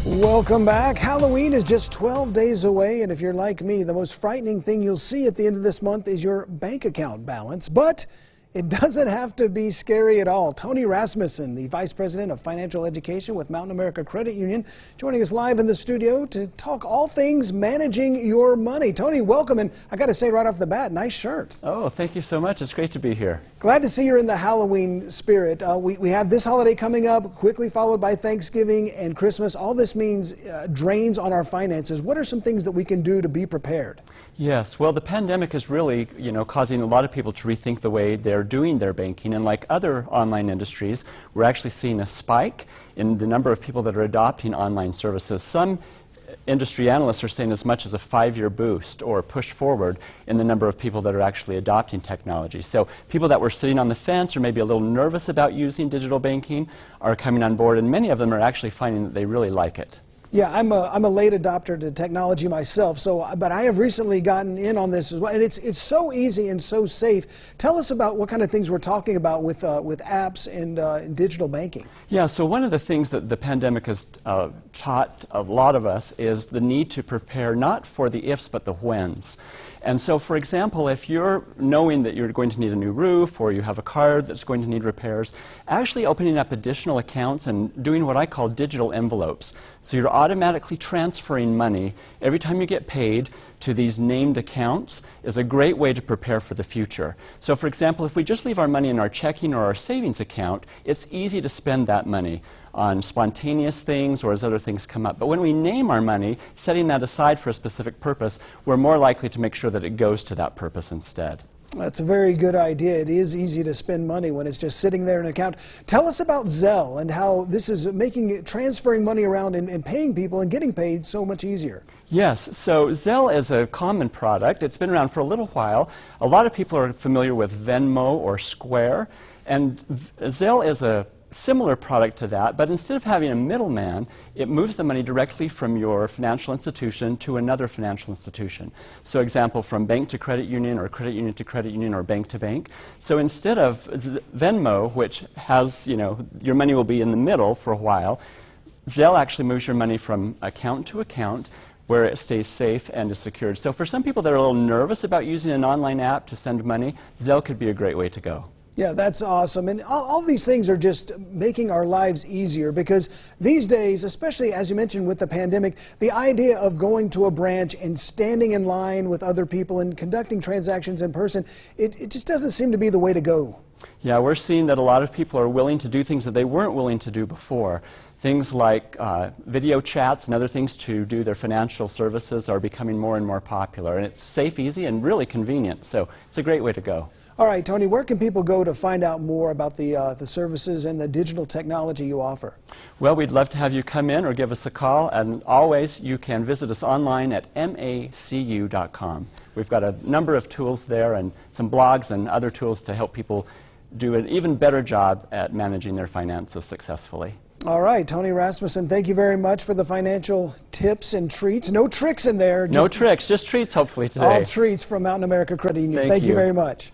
Welcome back. Halloween is just 12 days away, and if you're like me, the most frightening thing you'll see at the end of this month is your bank account balance. But it doesn't have to be scary at all. Tony Rasmussen, the Vice President of Financial Education with Mountain America Credit Union, joining us live in the studio to talk all things managing your money. Tony, welcome, and I got to say right off the bat, nice shirt. Oh, thank you so much. It's great to be here. Glad to see you're in the Halloween spirit. We have this holiday coming up, quickly followed by Thanksgiving and Christmas. All this means drains on our finances. What are some things that we can do to be prepared? Yes, well, the pandemic is really, causing a lot of people to rethink the way they're doing their banking. And like other online industries, we're actually seeing a spike in the number of people that are adopting online services. Some industry analysts are saying as much as a 5-year boost or push forward in the number of people that are actually adopting technology. So people that were sitting on the fence or maybe a little nervous about using digital banking are coming on board, and many of them are actually finding that they really like it. Yeah, I'm a late adopter to technology myself, but I have recently gotten in on this as well, and it's so easy and so safe. Tell us about what kind of things we're talking about with apps and digital banking. Yeah, so one of the things that the pandemic has taught a lot of us is the need to prepare not for the ifs but the whens. And so, for example, if you're knowing that you're going to need a new roof or you have a car that's going to need repairs, actually opening up additional accounts and doing what I call digital envelopes. So you're automatically transferring money every time you get paid to these named accounts is a great way to prepare for the future. So, for example, if we just leave our money in our checking or our savings account, it's easy to spend that money on spontaneous things or as other things come up. But when we name our money, setting that aside for a specific purpose, we're more likely to make sure that it goes to that purpose instead. That's a very good idea. It is easy to spend money when it's just sitting there in an account. Tell us about Zelle and how this is making transferring money around and paying people and getting paid so much easier. Yes, so Zelle is a common product. It's been around for a little while. A lot of people are familiar with Venmo or Square, and Zelle is a similar product to that, but instead of having a middleman, it moves the money directly from your financial institution to another financial institution. So example, from bank to credit union or credit union to credit union or bank to bank. So instead of Venmo, which has, your money will be in the middle for a while, Zelle actually moves your money from account to account where it stays safe and is secured. So for some people that are a little nervous about using an online app to send money, Zelle could be a great way to go. Yeah, that's awesome. And all these things are just making our lives easier because these days, especially as you mentioned with the pandemic, the idea of going to a branch and standing in line with other people and conducting transactions in person, it just doesn't seem to be the way to go. Yeah, we're seeing that a lot of people are willing to do things that they weren't willing to do before. Things like video chats and other things to do their financial services are becoming more and more popular. And it's safe, easy, and really convenient. So it's a great way to go. All right, Tony, where can people go to find out more about the services and the digital technology you offer? Well, we'd love to have you come in or give us a call, and always you can visit us online at macu.com. We've got a number of tools there and some blogs and other tools to help people do an even better job at managing their finances successfully. All right, Tony Rasmussen, thank you very much for the financial tips and treats. No tricks in there. No tricks, just treats hopefully today. All treats from Mountain America Credit Union. Thank you very much.